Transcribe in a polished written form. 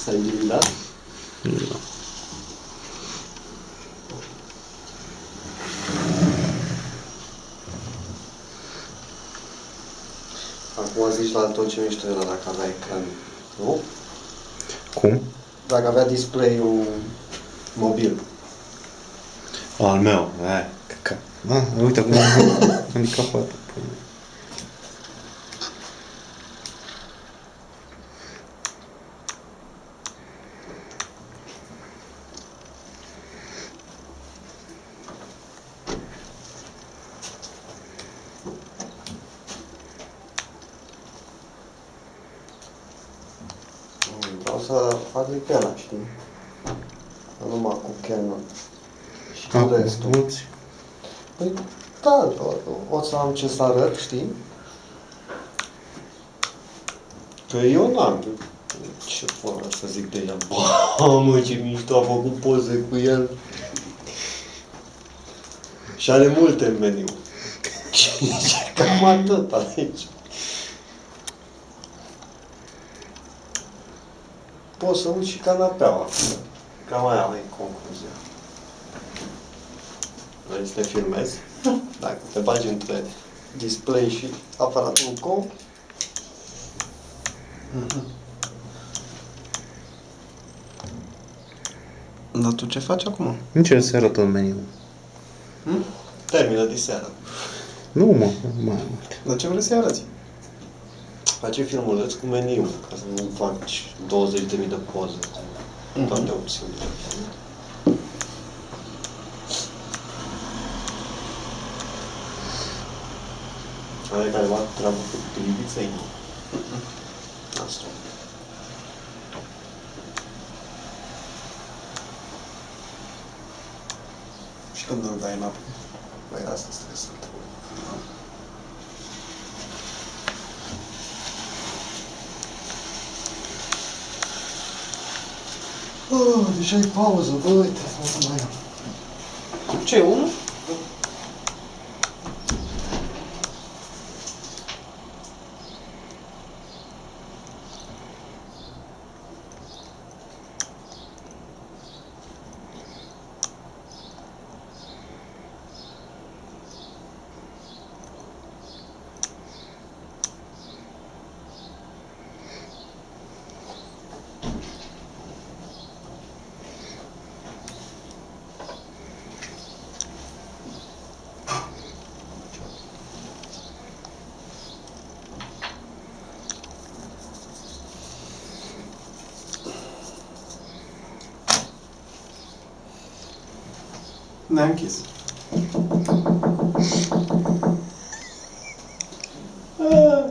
S-ai ghidat? Da. Acum zici la tot ce mișto era dacă avea ecran, nu? Cum? Dacă avea display-ul mobil. Al meu, căcat. Uite acum am ridicat fața. Vreau să fac licăna, știi? Numai cu Canon. Și cu Acum, restul. mulți. Păi, da, o să am ce să arăt, știi? Că eu n-am. Ce fără să zic de el. Mamă, ce mișto, a făcut poze cu el. Și are multe în meniu. Ce cam atât aici. Poți să uiți și canapeaua. Cam aia e concluzia. Vrei să te filmezi? Dacă te bagi între display și aparatul com. Dar tu ce faci acum? Nici el se arată în meniu. Termină diseară. Nu, mă, mai mult. Dar ce vrei să-i arăți? Face filmuleț cu meniu, ca să nu faci 20.000 de poze. Toate opțiunile. Are careva treabă cu pliviței? Asta. Și când îl dai înapoi? Păi asta stresant. Deja e pauză, bă, uite, să mai am. Ce, unul? Ne-a închis. Ah.